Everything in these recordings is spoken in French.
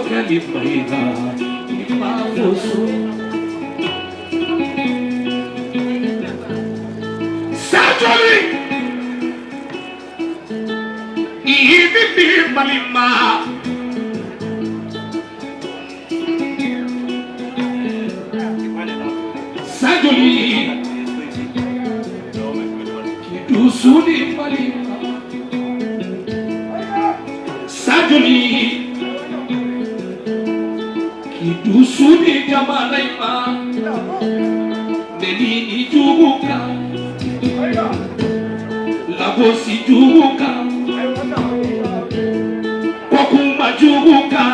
kali faida imafusu Sajoli Ihibi malima Sajoli Kidusuni malima Sajoli Kidusuni jamalaima Neni ijubuka Lagosi jubuka Kokuma jubuka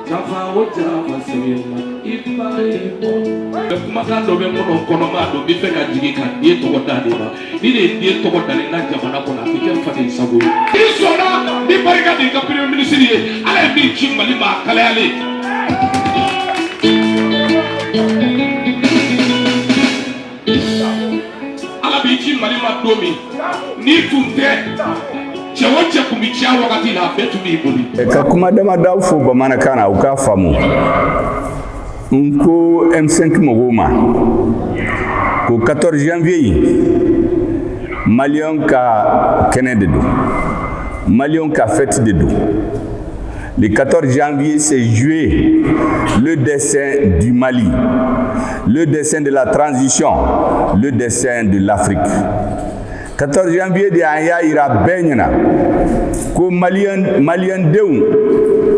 Tafao jama sema ipa ipo Kumakando bemono konomado bifeka jigika die tokodani ba Nile die tokodani na jamana kona Fike fati sabu Isona ni parika di kapiri minisiri Ala mi chimali ma kaleale Ala bi chimali ma domi Ni tunte Chewoche kumichia wakati na betu mibuli Kakuma dama daufu bamana kana ukafamu Nko M5 Mogoma Ko 14 janvier Malion ka kene de do Malion ka fête de do Le 14 janvier c'est joué le dessin du Mali Le dessin de la transition Le dessin de l'Afrique 14 janvier de aya ira benyana ko malien deun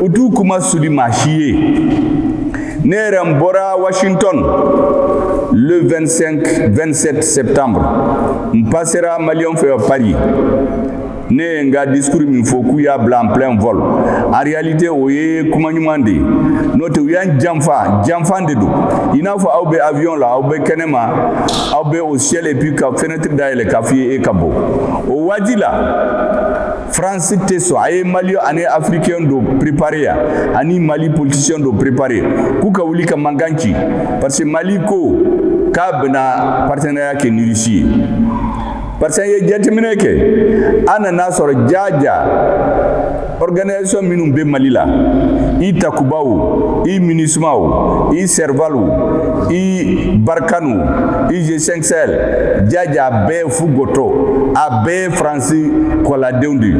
utu kuma sudi machier Nerem bora Washington le 27 septembre Mpassera Malion fait Paris Ne nga discours min foku ya blanc plein vol en réalité oye kuma nyumande note uyan jamfa de do ina fo awbe avion la awbe kenema awbe au ciel et puis ka fenêtre d'aile ka fi e kabo o wadila France teso ay Mali ane africain do préparer ani Mali politicien do préparer kuka wuli ka manganchi parce que Mali ko ka bena partenariat ke Russie parce que jetemine ke ana nasor jaja organisation minum be Malila I Takubaou I Minismao I Servalu I Barkanu I G5Sahel jaja be Fugoto a be Francis kola deundi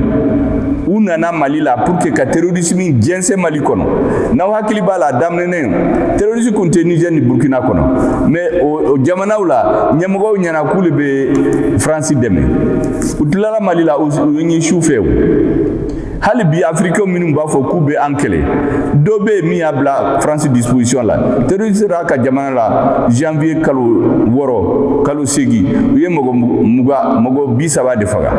unana Malila pour que ka terrorisme jense Mali kono na hakili bala damnene terrorisme contenu ni Burkina kono mais o jamana wala nyamogo nyana kule be France deme utlala Malila o nyi choufeu hali bi africain minum ba fo kube ankele dobe mi abla France disposition la terrorisme ka jamana la janvier kalo woro kalo segi ye mogo bisa ba de faga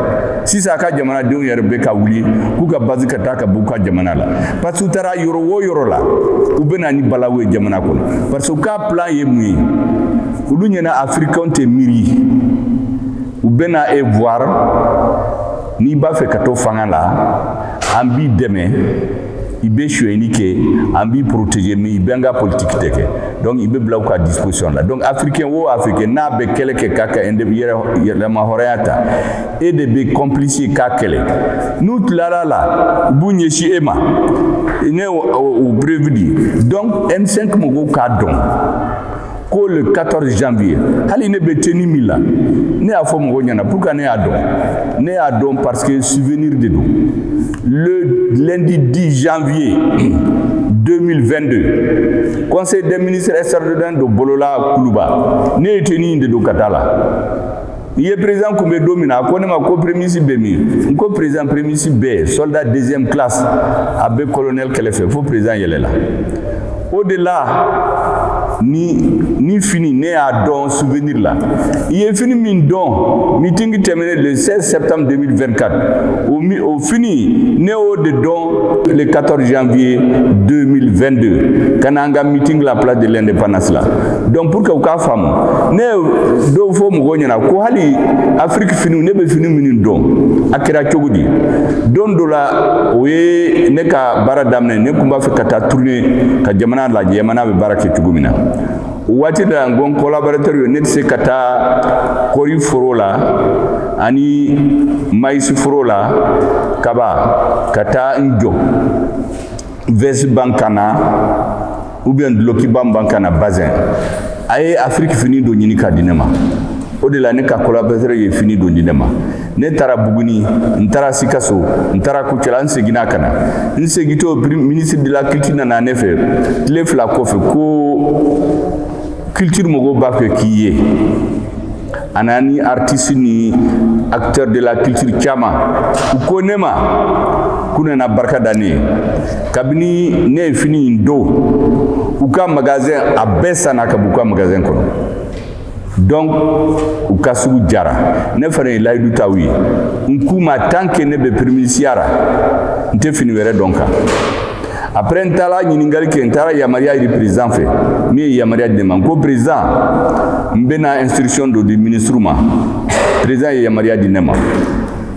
sisa ka jamana de yerbe ka wuli ku ka bazika taka buka jamana la parce que tara yoro la ubena ni balawe jamana ko parce que ka plan ye mui ulunya na africain te miri ubena e voir ni ba fe kato fanga la ambi deme ibe choenike ambi protéger mi benga politique teke donc ibe blau ka disposition là donc africain na be kele ke kaka ende yere ma horeata et de be complice ka kele nous la bunye shi ema ne o prévenu donc M5 mogo ka don ko le 14 janvier hali ne be teni mila ne a fo mogo nyana pourquoi ne a don parce que souvenir de nous le lundi 10 janvier 2022 conseil des ministres extraordinaire de Bolola Kuluba ne teni de do katala il président comme domina connaît ma co-prémisse B ko président prémisse B soldat deuxième classe abe colonel Kelefe faut président yelela au-delà ni fini ne a don souvenir là il est fini min don meeting terminé le 16 septembre 2024 au fini ne au de don le 14 janvier 2022 kananga meeting la place de l'indépendance là donc pour que ka fam ne do fo mo gonyana ko hali Afrique fini ne be fini min don akira chogudi don dola we ne ka baradamne ne kumba fe kata tourner ka jamana la jamana be barake chugumina wati da ngon collaborateur yo net se kata kori forola ani maïs foro la kaba kata njo vesi bankana ou bien loki bankana bazin aye Afrique fini do nyini ka dinema o de la ne ka collaborateur ye fini do dinema ne tara buguni ntara sikaso ntara kucela nsegina kana nsegito ministre de la culture na nefe tle fla kofe ko culture mogo ba ke kiye anani artiste ni acteur de la culture chama ko nema kuna na barka dane kabini ne fini ndo uka magasin abesa na kabuka magasin kono donc ukasugu jara ne fere laydu tawi nkuma tanke ne be permisiara nte fini were donka après ntala nyiningali ke ntala ya maria di président fait mi ya maria de manko président mbena instruction do du ministre ma président ya maria di nema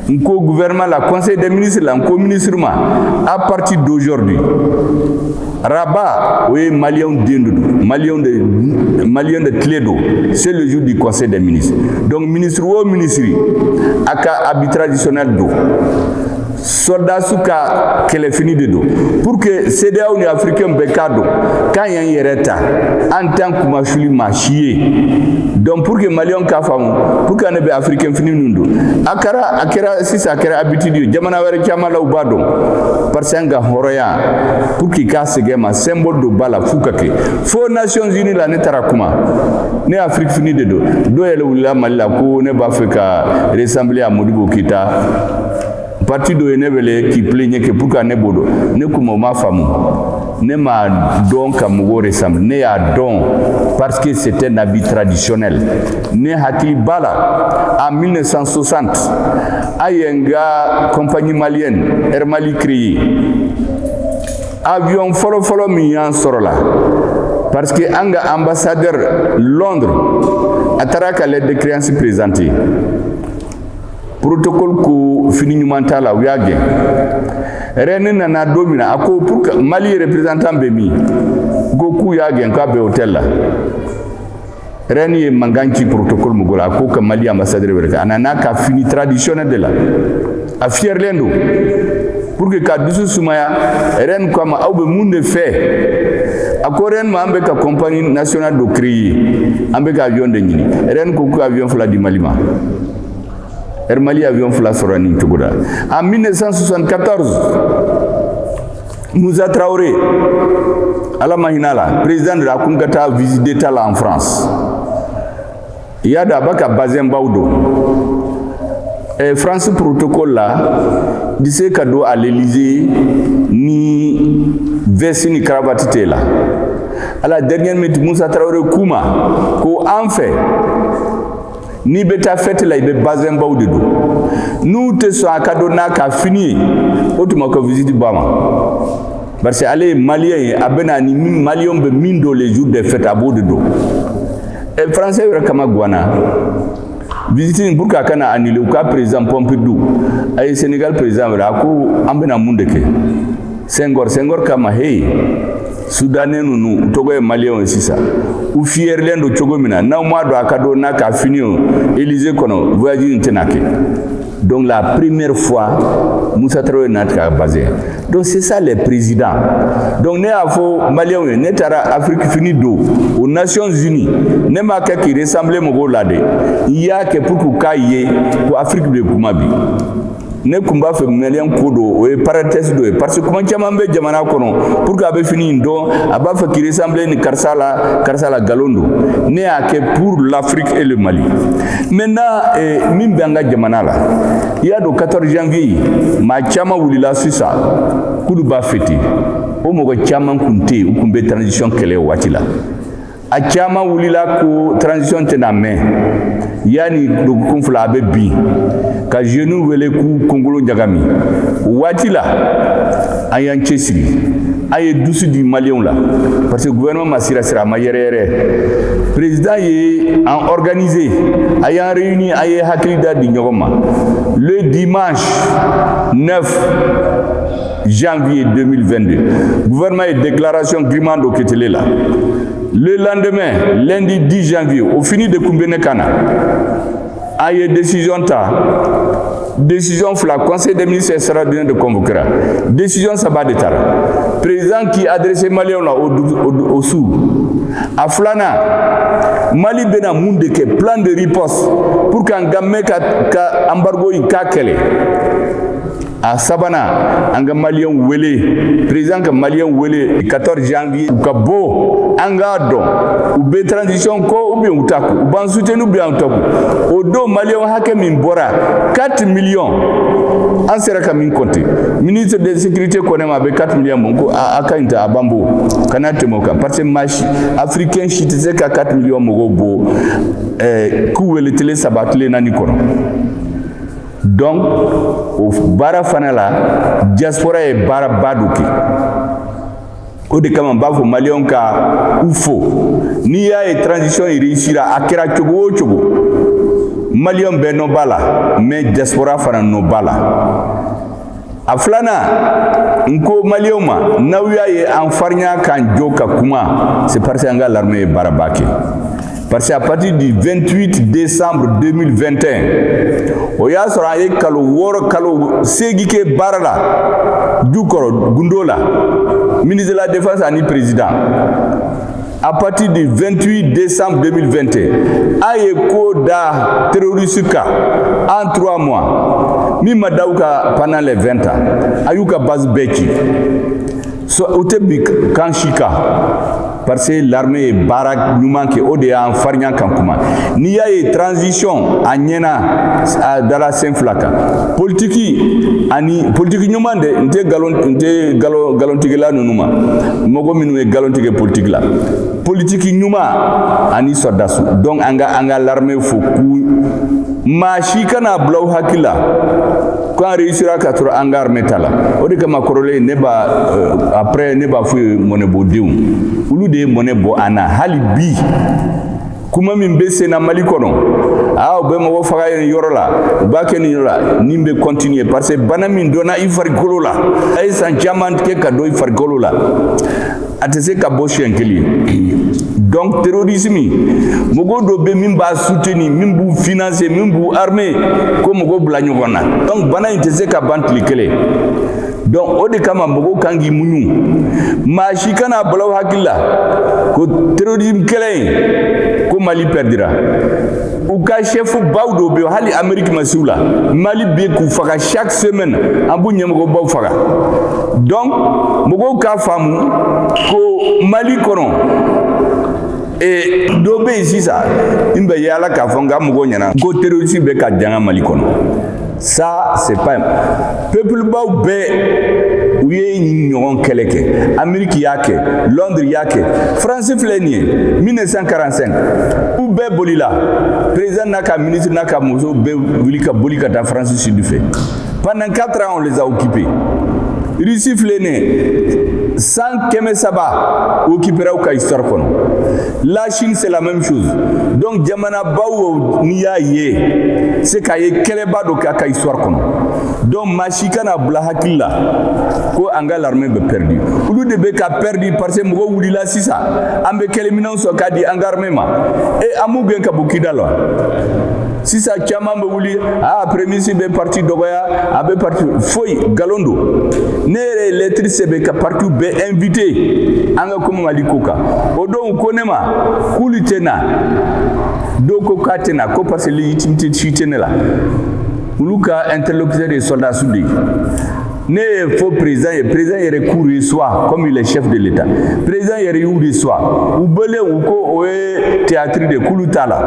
nko gouvernement la conseil des ministres la nko ministre ma à partir d'aujourd'hui Rabat, oui, Malien de Tlédo, c'est le jour du conseil des ministres. Donc, ministre ou ministre, aka habit traditionnel d'eau. Soldat souka qu'elle est finie de dos. Pour que CDAO ni africain bekado, quand il y a un yereta, en tant que machuli machier. Donc pour que Malion kafam, pour qu'on ait africain fini nundo. Akara si ça akara habitude, jamana were chamala ubado. Parce que horoya, pour qu'il casse gema symbole de bala fukake. Faux Nations Unies la netarakuma. Ne Afrique fini de dos. Doyele wula malila ko ne bafeka ressembler à Modibo Kita. Parti de Enevele qui plaignait que pour qu'on ait bodo, ne comme ma femme, ne ma don comme vous ressemble, ne a don parce que c'était un habit traditionnel. Ne hakili bala en 1960, ayenga compagnie malienne, Hermali créé. Avion follow miyan sorola. Parce que anga ambassadeur Londres, ataraka l'aide de créances présentées. Protocole ko fini nyumanta la wiage rene na domina ako pour Mali représentant bemi goku yage ka be hotel la rene manganchi protocole mugola ako ka Mali ambassadeur berka anana ka fini traditionnel de la a fier lendo pour que ka dusu sumaya rene ko ma awbe munde fait ako rene ma ambe ka compagnie nationale de créer ambe ka avion de nyini rene ko avion fla di Malima Hermali avion fla sorani Togoda. En 1974, Moussa Traoré, à la Mahinala, président de la Kungata, visite d'État là en France. Il y a d'abord qu'à Bazin Baudo. Et France protocole là, disait cadeau à l'Élysée, ni veste ni cravate là. À la dernière minute, Moussa Traoré Kouma, qu'au en fait, ni beta fête la ibe bazin ba udedo nous te so akado na ka fini otuma ko visite bama parce que aller malien abena ni malien be mindo les jours de fête abo dedo et français wera kama guana visite pour ka kana annulé ou ka président Pompidou ay Sénégal président wera ko ambena mundeke Senghor kama hey Soudanais nous togo e malien aussi ça ou fier lendo togo mina na moi do akado na ka fini Élysée kono voyage ntenake. Donc la première fois Moussa Traoré n'a pas basé. Donc c'est ça les présidents. Donc ne afo malien ne tara Afrique fini do aux Nations Unies ne ma ka qui ressemble mo lade il y a que pour que kaye pour Afrique de kumabi ne kumba fe malien kodo o parenthèse do parce que comment chamambe jamana kono pour ka be fini ndo aba fa qui ressemble ni karsala galondo ne a que pour l'Afrique et le Mali. Maintenant mimbanga jamana la il y a le 14 janvier ma chama wulila sisa kudu ba feti o mo ko chama kunte u kumbe transition kele watila a chama wulila ko transition tena main yani do konfla be bi ka jeune wele ku kongolo jagami watila ayan chesiri aye dusu di malien la parce que gouvernement masira ma yere président yi en organisé ayan réuni aye hakilida di nyogoma le dimanche 9 janvier 2022 gouvernement et déclaration Grimando Ketele là. Le lendemain, lundi 10 janvier, au fini de Kumbene Kana, a ye décision ta décision fila conseil des ministres extraordinaire de convoquer décision saba de tara président qui adressé Maliens là au sous a flana Mali bena mun de ke plan de riposte pour qu'un gamme ka embargo in ka kele a sabana anga Malien wele président ka Malien wele 14 janvier ka bo anga don ou be transition ko ou bien utaku ou ban soutenu bien utaku o do Malien hake min bora 4 millions an sera ka min compter ministre de sécurité konema be 4 millions monko aka inta abambo kanate moka parce que machi africain chitese ka 4 millions mogo bo ku wele tele sabatle nani kono. Donc au bara fanala diaspora e bara baduki o de kama bafo Malien ka ufo ni ya e transition e réussira akira chogo chogo Malien be no bala mais diaspora fana no bala aflana nko Malien ma nawya e anfarnya kan joka kuma c'est parce que anga l'armée e bara baki. Parce qu'à partir du 28 décembre 2021, o y'a sɔrɔ a ye kalo 6 kalo 8 kɛ baara la du kɔrɔ gundo la ministre de la défense ani président. À partir du 28 décembre 2021, a ye ko da terroriste ka en 3 mois. Min ma daw ka pendant les 20 ans, a y'u ka base bɛɛ ci. So o tɛ bi kan si kan. Parce que l'armée est barak numanke ode en farnya kankuma ni ya e transition anyena dans la Saint-Flaka politique ani politique nyumande nte galontigela nunuma mogo minu e galontige politique la politique nyuma ani sodasu donc anga l'armée faut ku ma shikana blow hakila quand réussira ka tro angar metala odi kama korole neba après neba fu monebo deum ulu de monebo ana halibi kuma min be sena Mali kono be mo faga yorola ba ken yorola nimbe continuer parce que bana min dona ifar golola ay san jaman ke ka do ifar golola atese ka bo shenkeli donc terrorisme mogo do be min ba soutenir min bu financer min bu armer ko mogo bla nyogona donc bana intese ka bantli kele donc odi kama mogo kangi munyu ma shikana balaw hakilla ko terrorisme kele ko Mali perdira ou ka chef bawdo be hali Amerique masula Mali be ku faga chaque semaine ambu nyamgo baw faga donc mogo ka famu ko Mali kono et dobe ici ça imbe yala ka fonga mugo nyana ko terroriste be ka janga Mali kono ça c'est pas peuple baw be uye nyon keleke Amérique yake Londres yake France flenie 1945 ou be bolila président naka ministre naka mozo be wilika bolika ta France sud fait pendant 4 ans on les a occupés Russie flenie sans Keme Saba occupera au histoire kono. La Chine c'est la même chose. Donc Djamana Baou niya ye c'est kaye keleba do ka histoire kono. Donc Machikana Blahakilla ko anga l'armée be perdu. Ulu de be ka perdu parce que mgo wulila sisa ambe keleminan so kadi anga armée ma et amu ben ka bukidalo. Si ça chama be wuli premier be parti dogoya abe parti foi galondo nere lettre sebe ka parti be invité anga comme Mali koka odo konema kulitena doko katena ko parce légitimité chitenela uluka interlocuteur des soldats soudés ne faux président et recours soit comme il est chef de l'état président et recours soit ou belé ou ko théâtre de kulutala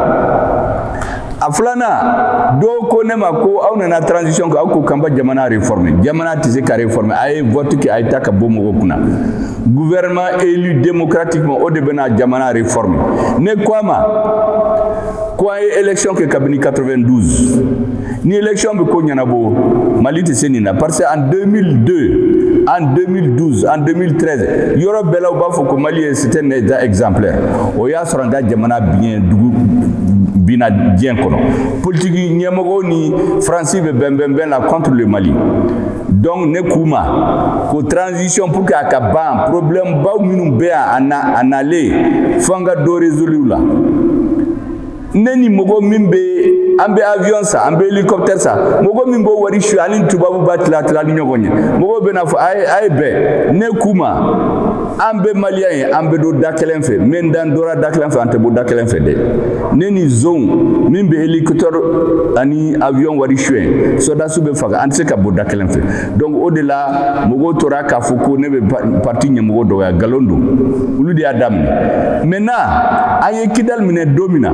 aflana do ko nema ko awna na transition ko kamba jamana réformer jamana tise ka réformer ay vote ki ay taka bomo kuna gouvernement élu démocratiquement au debena jamana réformer ne kwama quoi élection que cabinet 92 ni élection be ko nyana bo Mali tise ni na parce en 2002 en 2012 en 2013 yoro bela ba fo ko Mali c'était un état exemplaire o ya soranga jamana bien dugu bina bien kono politique nyemogo ni français be ben la contre le Mali donc ne kuma ko transition pour que akaba problème ba minum be en aller fanga do résoudre la neni mogo mimbe ambe avion sa ambe hélicoptère sa mogo mimbo wari shu alin tubabu batla tla ni nyogonye mogo be na fo ay be ne kuma ambe malien ambe do dakelen fe men dan dora dakelen fe ante bo dakelen fe de neni zone mimbe hélicoptère ani avion wari shu soda sube faga ante ka bo dakelen fe donc au delà mogo tora ka fuko ne be parti nyamogo do ya galondo uludi adam maintenant aye kidal mine domina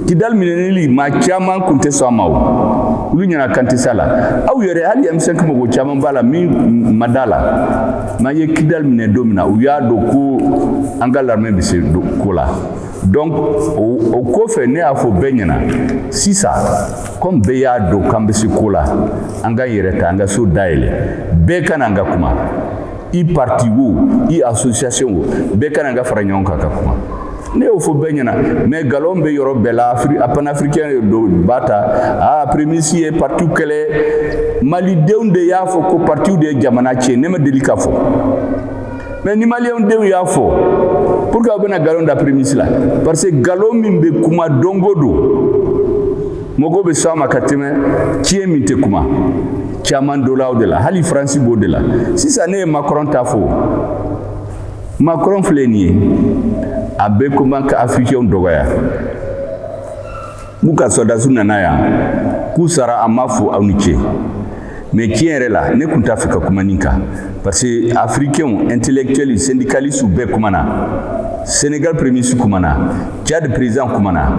kidal mineli ma chaman kunte samaw ulu nyana kanti sala aw yere hali M5 mo chaman bala mi madala ma ye kidal mine domina u ya do ko angal l'armée bi se do kola donc o ko fe ne afo benyana sisa comme be ya do kambe se kola anga yere ta anga so daile be kananga kuma i parti wo i association wo be kananga faranyon kaka kuma ne o fo benyana mais galombe yoro bela panafricain do bata premisi e parti kele mali deunde ya fo ko parti de jamana che ne ma delika fo mais ni mali on de ya fo pourquoi bena galonda premisi la parce que galombi be kuma dongodo mogo be sama katime kiemi te kuma chaman dola de la hali franci bo de la si ça ne Macron ta fo Macron flenier abe kuma ka africain dogoya muka soda sunna naya kusara amafu auniche mais qui est là ne kunta afrika kuma ninka parce que africain intellectuel syndicaliste ou be kuma na Sénégal premier su kuma na Tchad président kuma na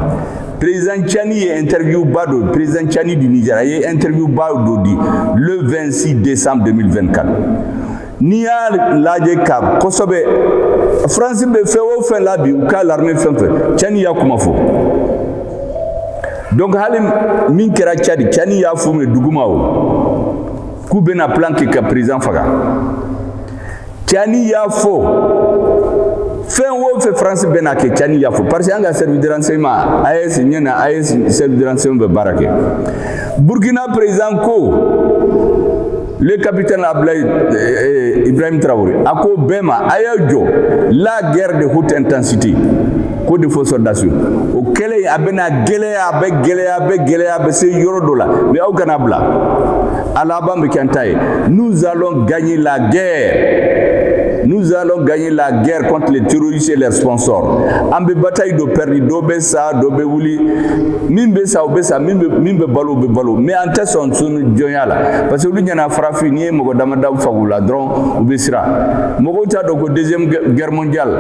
président Tchani est interview bado président Tchani du Niger est interview bado di le 26 décembre 2024 niya laje ka kosobe France be fewo fen labi u ka l'armée fen fe Tchani ya kuma fo donc halim min kera Tchani ya fo me duguma o ku bena plan ki ka président faga Tchani ya fo fen wo fe France bena ke Tchani ya fo parce que anga service de renseignement AS nyana AS service de renseignement be barake Burkina président ko le capitaine Ablaye Ibrahim Traoré ako bema ayajo la guerre de haute intensité ko de faux soldats o kele abena gelea be se yoro dola mais au ganabla alaba me kantaye nous allons gagner la guerre contre les terroristes et leurs sponsors. Ambe bataille do perdi do be sa do be wuli mimbe balo mais en tête son joyala parce que lu nyana frafi ni mo damada fagula dron ubesira mo ta do ko deuxième guerre mondiale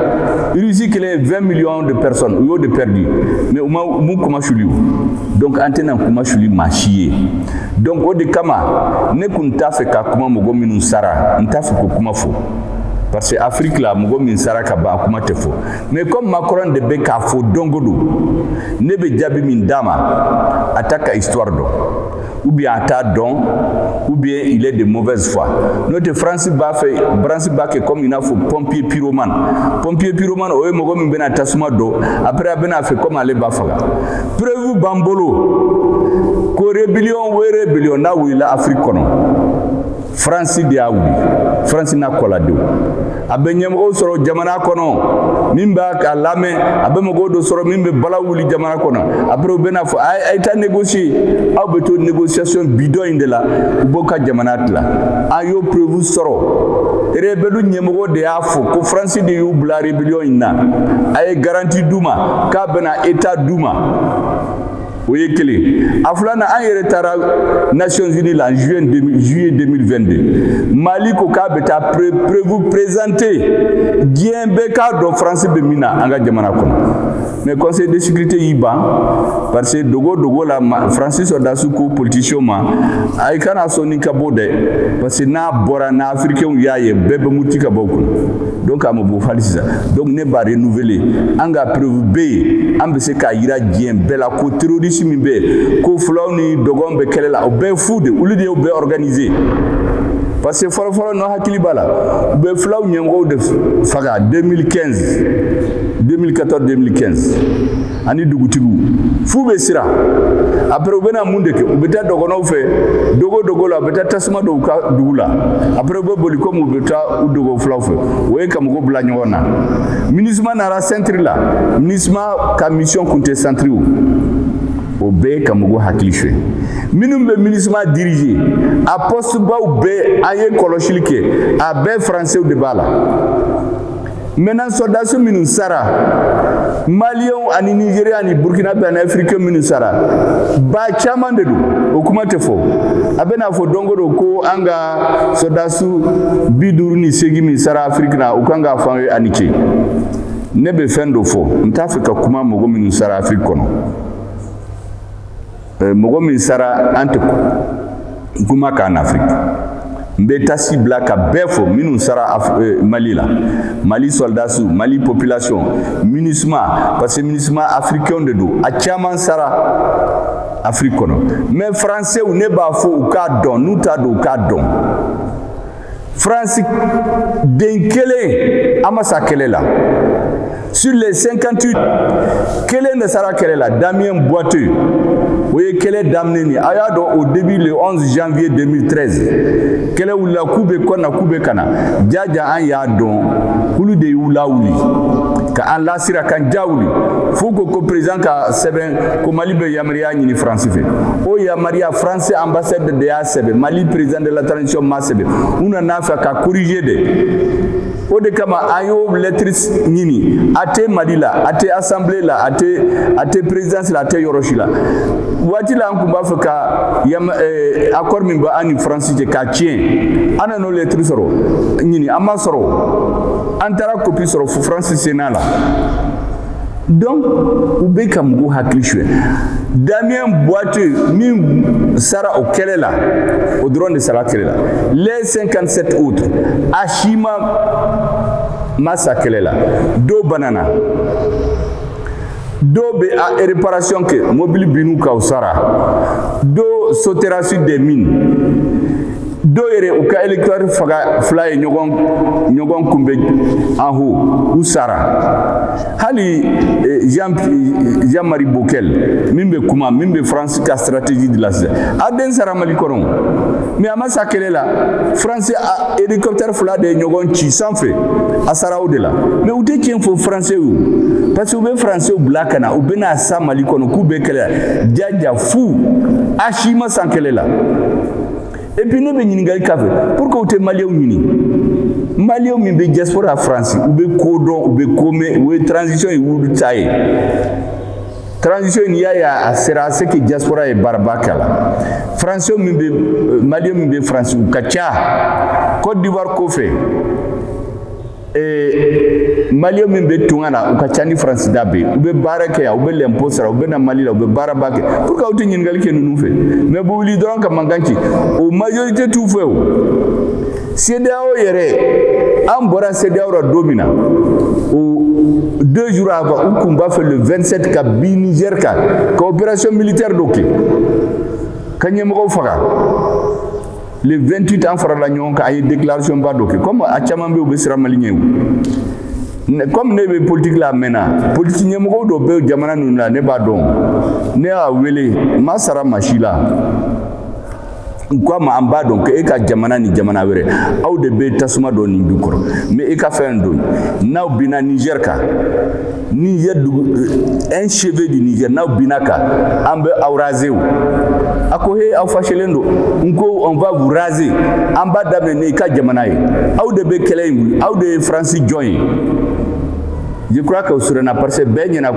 Russie qui les 20 millions de personnes yo de perdu mais mu kuma chuli donc antena kuma chuli machier donc o de kama ne kunta fe ka kuma mo gominu sara nta fe ko kuma fo parce que Afrique la mogo min saraka ba kuma tefo mais comme Macron de be ka fo dongodo ne be jabi min dama attaque histoire do ou bien ata don ou bien il est de mauvaise foi notre France ba que comme il a fait pompier pyromane o mogo min bena tasuma do après bena fait comme aller ba faga preuve bambolo ko rébellion na wila Afrique kono France dia wuli France na kola do abenyem o soro jamana kono mimba ka lame abemo do soro mimbe bala wuli jamana kono après bena fo ay ta négocier abeto négociation bidon indela boka jamana tla ayo prévu soro rebelu nyemo de afo ko France de yubla rébellion ina ay garantie duma ka bena état duma oye kele aflana an yere tara Nations Unies la juillet 2022 Mali ko ka beta prévu présenter bien beka do France be mina anga jamana kono mais conseil de sécurité yiba parce que dogo la Francis Odasuko politicien ma ay kana soni ka bode parce que na bora na africain yaye bebe mutika bokul donc amo bo falisa donc ne ba renouveler anga prévu be ambe se ka yira bien bela ko terroriste mimbe ko flawni dogombe kelela o be fude ulide o be organiser parce que foro no hakili bala be flaw nyengo de faga 2014-2015 ani dugutigu fube sira après obena munde ke obeta dogono fe dogo la beta tasma do ka dugula après be boli comme obeta udogo flaw fe we kam go bla nyona minisma na ra centre la minisma ka mission kunte centre o bɛɛ ka mɔgɔw hakili suɲɛ minnu bɛ MINUSMA diriger a poste baw bɛɛ an ye kɔlɔsili kɛ a bɛɛ français de b'a la maintenant soldats minnu sara Maliens ani Nigériens ani Burkinabé ani Africains minnu sara ba caman de don o kuma tɛ fɔ a bɛ n'a fɔ don o don ko an ka soldats 58 min sara Afrique la u kan k'a fɔ an ye ani ce ne bɛ fɛn dɔ fɔ n t'a fɛ ka kuma mɔgɔ minnu sara Afrique kɔnɔ mɔgɔ min sara an tɛ kuma k'an Afrique n bɛ tasi bila ka bɛɛ fɔ minnu sara Mali la Mali soldats Mali population MINUSMA parce que MINUSMA africain de don a caman sara Afrique kɔnɔ mais français ne b'a fɔ u k'a dɔn n'u t'a dɔn u k'a dɔn France den kelen a ma sa kɛlɛ la sur les 58 kelen de sara kɛlɛ la Damien Boiteux o ye kɛlɛ daminɛ ni a y'a dɔn au début le 11 janvier 2013 kɛlɛ wulila k'u bɛ kɔ na k'u bɛ ka na jaja an y'a dɔn k'olu de y'u lawuli ka an lasira kan ja wuli fo ko président ka sɛbɛn ko Mali bɛ yamaruya ɲini France fɛ o yamaruya France ambassade de y'a sɛbɛn Mali président de la transition ma sɛbɛn u nana fɛ ka corriger de o de kama an y'o lettre ɲini a tɛ Mali la a tɛ assemblée la a tɛ présidence la a tɛ yɔrɔ si la waati la an tun b'a fɛ ka accord min bɛ an ni France cɛ k'a tiɲɛ an nan'o lettre sɔrɔ ɲini an ma sɔrɔ an taara copie sɔrɔ fo France Sénat la donc u bɛ ka mɔgɔw hakili suɲɛ Damien Boiteux min sara o kɛlɛ la o dɔrɔn de sara kɛlɛ la les 57 autres a si ma sa kɛlɛ la dɔw banana dɔw bɛ a réparation kɛ mobili binnu ka o sara dɔw sautera sur des mines dɔw yɛrɛ u ka électeur faga fila ye ɲɔgɔn kunbɛn en haut u sara hali Jean-Marie Bockel min bɛ kuma min bɛ France ka stratégie de la sisan a den sara Mali kɔnɔ mais a ma sa kɛlɛ la France hélicoptère fila de ye ɲɔgɔn ci sanfɛ a sara o de la mais u tɛ tiɲɛ fɔ français ye parce que u bɛ français bila ka na u bɛ n'a sa Mali kɔnɔ k'u bɛ kɛlɛ jaja fu a si ma san kɛlɛ la. Et puis ne bɛ ɲininkali k'a fɛ pourquoi u tɛ Maliens ɲini Maliens min bɛ diaspora France u bɛ ko dɔn u bɛ ko mɛn u ye transition ye wulu ta ye transition in y'a ye a sera a se que diaspora ye baaraba kɛ a la Français min bɛ Maliens min bɛ France u ka ca Côte d'Ivoire kɔfɛ Maliens min bɛ tunga na u ka ca ni France da bɛ u bɛ baara kɛ yan u bɛ l'impôt sara u bɛ na Mali la u bɛ baaraba kɛ pourquoi u tɛ ɲininkali kɛ ninnu fɛ mais bɛ wuli dɔrɔn ka mankan ci o majorité t'u fɛ o CEDEAO yɛrɛ an bɔra CEDEAO la don min na o 2 jours avant u kun b'a fɛ le 27 ka bin Niger kan ka opération militaire dɔ kɛ ka ɲɛmɔgɔw faga le 28 an farala ɲɔgɔn kan a ye déclaration ba dɔ kɛ comme a caman bɛ u bɛ siran Mali ɲɛ o comme ne bɛ politique la mɛnna politique ɲɛmɔgɔw dɔ bɛ jamana ninnu la ne b'a dɔn ne y'a wele n ma sara maa si la n ko a ma an b'a dɔn ko e ka jamana ni jamana wɛrɛ aw de bɛ tasuma dɔ nin du kɔrɔ mais e ka fɛn don n'aw binna Niger kan Niger un cheveu du Niger n'aw binna kan an bɛ aw raser o a ko he aw fâchelen don n ko on va vous raser an b'a daminɛ ni ka jamana ye aw de bɛ kɛlɛ in wuli aw de ye France jɔn ye je crois que o siranna parce que bɛɛ ɲɛna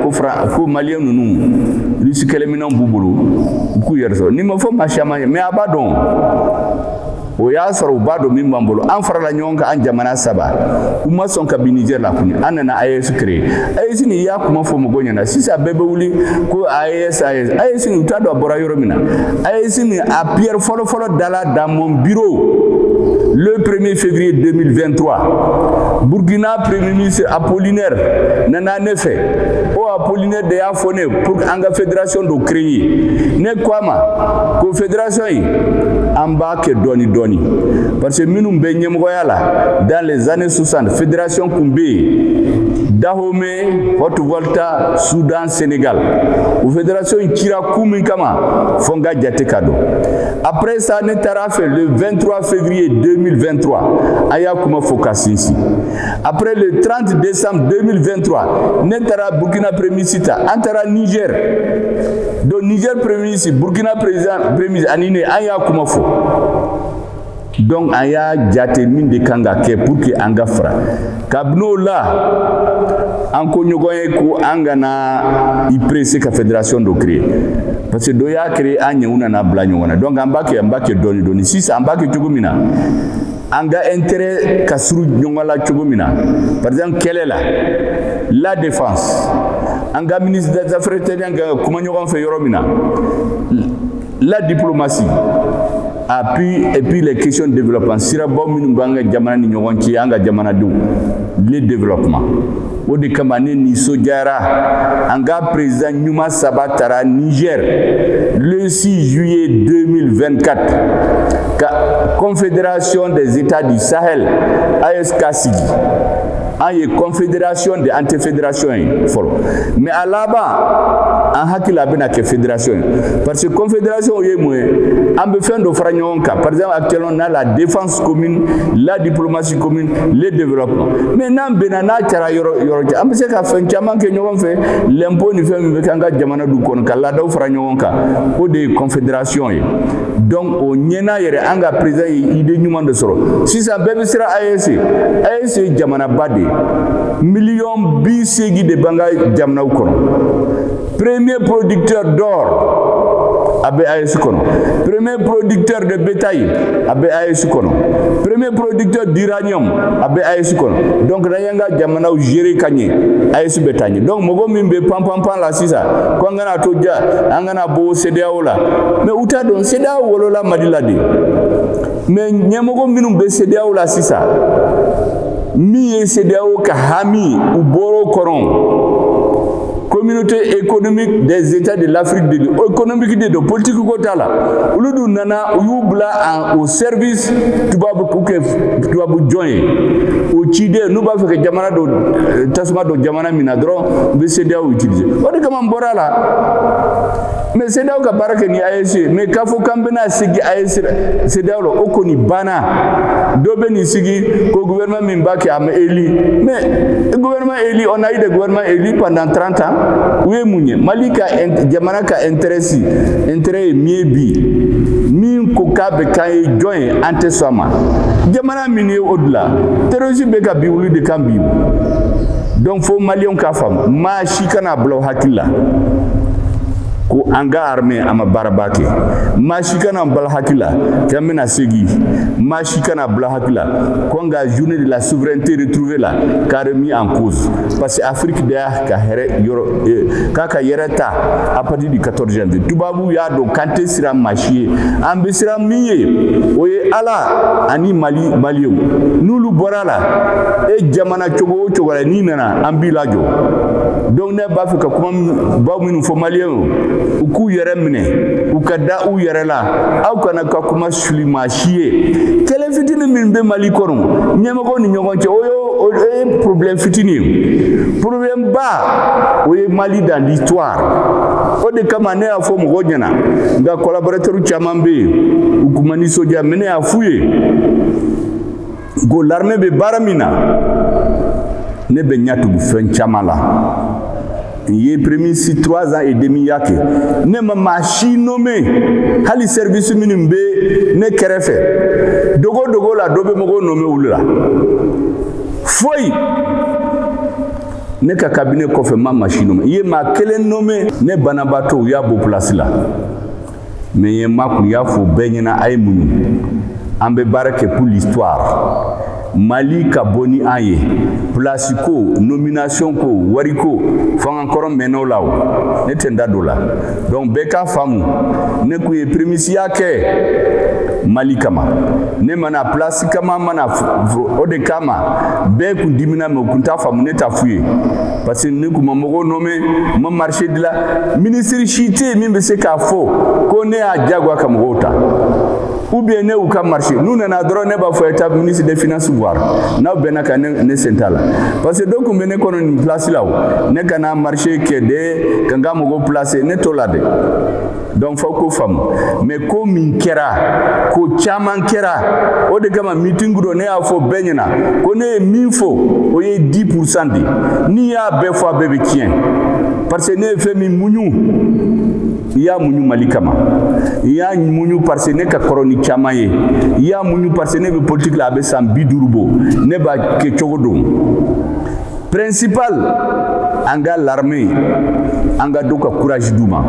ko Maliens ninnu Russie kɛlɛminɛnw b'u bolo u k'u yɛrɛ sɔrɔ ni ma fɔ maa caman ye mais a b'a dɔn o y'a sɔrɔ u b'a dɔn min b'an bolo an farala ɲɔgɔn kan an jamana 3 u ma sɔn ka bin Niger la kuni an nana AES créer AES nin i y'a kuma fɔ mɔgɔw ɲɛna sisan bɛɛ bɛ wuli ko AES nin u t'a dɔn a bɔra yɔrɔ min na AES nin a pierre fɔlɔ dala dans mon bureau le 1er février 2023 Burkina Premier ministre Apollinaire nana ne fɛ o Apollinaire de y'a fɔ ne pour an ka fédération dɔ créer ne ko a ma ko fédération in an b'a kɛ dɔɔni dɔɔni parce que minnu bɛ ɲɛmɔgɔya la dans les années 60 fédération kun bɛ yen Dahomey, Haute-Volta, Soudan, Sénégal. Ou fédération Kira Koumikama, Fonga Djatekado. Après ça, Netara fait le 23 février 2023, Aya Kouma Fokasinsi. Après le 30 décembre 2023, Netara Burkina Prémisita, Antara Niger. Donc Niger Prémissi, Burkina Prémissi, Anine, Aya Kouma Fo. Donc aya jate min de kanga ke pour que anga fra kabno la anko nyogoye ko anga na i presse ka fédération do créer parce que do ya créer anya una na bla nyona donc ambake doni si ambake chugumina anga intérêt ka suru nyongola chugumina par exemple quelle est la défense anga ministre des affaires étrangères anga kuma nyogon fe yoromina la diplomatie et puis les questions de développement. Si bon minubanga jamana ni nyonki anga jamana du le développement. O de kamane ni sojara anga président Numa Sabatara Niger le 6 juillet 2024. Confédération des États du Sahel ASK Sigi. Aye confédération de antifédération mais à là-bas en hakila bena ke fédération parce que confédération yemwe ambe fin do franyonka par exemple actuellement on a la défense commune, la diplomatie commune, le développement mais nan benana tara yoro ambe se ka fen chama ke nyon fe l'impôt ni fe me kanga jamana du kon kala do franyonka o de confédération donc o nyena yere anga président ide nyuma de soro si ça bebe sera AEC jamana bade million bisegi de banga jamna ukono premier producteur d'or abe AES kono premier producteur de bétail abe AES kono premier producteur d'uranium abe AES kono donc rayanga jamna u gérer kanye AES betanye donc mogo mimbe pam la sisa ko ngana to ja angana bo CEDEAO la mais uta don CEDEAO wolola madilade mais nyemogo minum be CEDEAO la sisa mi CEDEAO ka hami ou boro koron communauté économique des États de l'Afrique de l'Ouest économique de politique kotala uludu nana uyubla au service tubabu join au chide nuba feke jamana do tasma do jamana minadro be CEDEAO utiliser odi kama mbora la mais CEDEAO ka baraka ni AEC mais kafo kambena sigi AEC CEDEAO lo okoni bana dobe ni sigi ko gouvernement mimbaki am élu mais gouvernement élu on a eu des gouvernements élus pendant 30 ans oui mounye malika jamana ka intérêt miebi min ko kabe kay join ante sama jamana miné au-delà terrorisme be ka biwulu de kambi donc faut malion ka fam ma shikana blo hakilla ko anga armée ama barabake mashikana bala hakila kamena segi mashikana bala hakila ko nga journée de la souveraineté retrouvée là carrément en cause parce que Afrique de ka here yoro kaka yereta à partir du 14 janvier tubabu ya do kanté sira machie ambe sira miye oye ala ani maliyo nulu borala e jamana chogo la ni nana ambilajo donc ne ba fika kuma ba minu fo maliyo uku yere mine ukada u yere la au kana ka kuma sulima chie kele fitini min be mali kono nyama ko ni nyogonche oyo problème fitini problème ba oye mali dans l'histoire o de kama ne afo mo nyana nga collaborateur chamambe ukumani soja mene afuye go l'armée be baramina ne be nyatu bu fen chamala il premier 3 ans et demi yake ne ma machine nommé hali service minimbe ne kerefe dogo la dobe mogo nommé ulula foi ne ka cabinet ko fe ma machine nommé ye ma kelen nommé ne banabato ya bo place là mais ye ma ku ya fo benyina ay munu ambe barake pour l'histoire Mali Kaboni Aye, place ko, nomination ko, wariko, fang encore meno lao, netenda dola. Donc beka famu, ne kuye primisia ke Mali kama, ne mana place kama mana ode kama, beku dimina me kunta famu neta fuye, parce que ne kuma mogo nommé, ma marché de la ministre chité mimbe se ka fo, ko ne a jagwa kamogota. ou bien ne ou ka marché nous nana dɔrɔn ne b'a fɔ état ministre des finances voir n'aw bɛnna ka ne senta la parce que dɔw kun bɛ ne kɔnɔ nin place la o ne kana marché kɛ de ka n ka mɔgɔw placer ne t'o la dɛ donc fo ko faamu mais ko min kɛra ko caman kɛra o de kama meeting dɔ ne y'a fɔ bɛɛ ɲɛna ko ne ye min fɔ o ye 10% de n'i y'a bɛɛ fɔ a bɛɛ bɛ tiɲɛ parce que ne ye fɛn min muɲu i y'a muɲu Mali kama i y'a muɲu parce que ne ka kɔrɔ ni caman ye i y'a muɲu parce que ne bɛ politique la a bɛ san 50 bɔ ne b'a kɛ cogo don principal an ka l'armée an ka dɔ ka courage d'u ma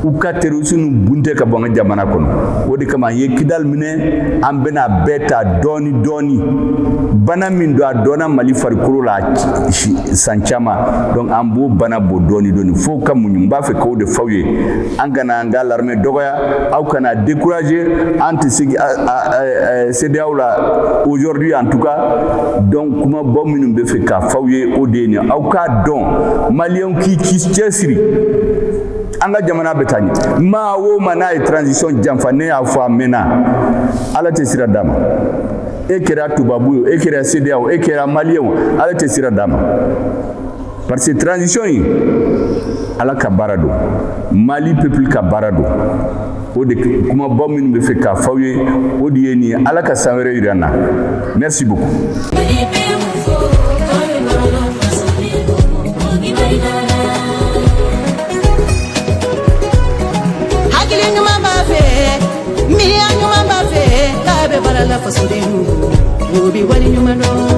u ka terroristes nu bunte ka bɔ an ka jamana kɔnɔ o de kama an ye Kidal minɛ an bɛna bɛɛ ta dɔɔni dɔɔni bana min don a dɔnna Mali farikolo la san caman donc an b'o bana bɔ dɔɔni dɔɔni fo ka muɲu n b'a fɛ k'o de f'aw ye an kana an ka l'armée dɔgɔya aw kana décourager an tɛ sigi CEDEAO la aujourd'hui en tout cas donc kuma bɔ minnu bɛ fɛ k'a f'aw ye o de ye nin aw k'a dɔn maliyɛnw k'i cɛsiri an ka jamana bɛ taa ɲɛ maa o maa n'a ye transition janfa ne y'a fɔ a mɛnna ala tɛ sira d'a ma e kɛra tubabu ye e kɛra CEDEAO e kɛra maliyɛn ala tɛ sira d'a ma parce que transition in ala ka baara don Mali peuple ka baara don o de kuma bɔ minnu bɛ fɛ k'a f'aw ye o de ye nin ye ala ka san wɛrɛ yira n na merci beaucoup. La façon de nous, nous,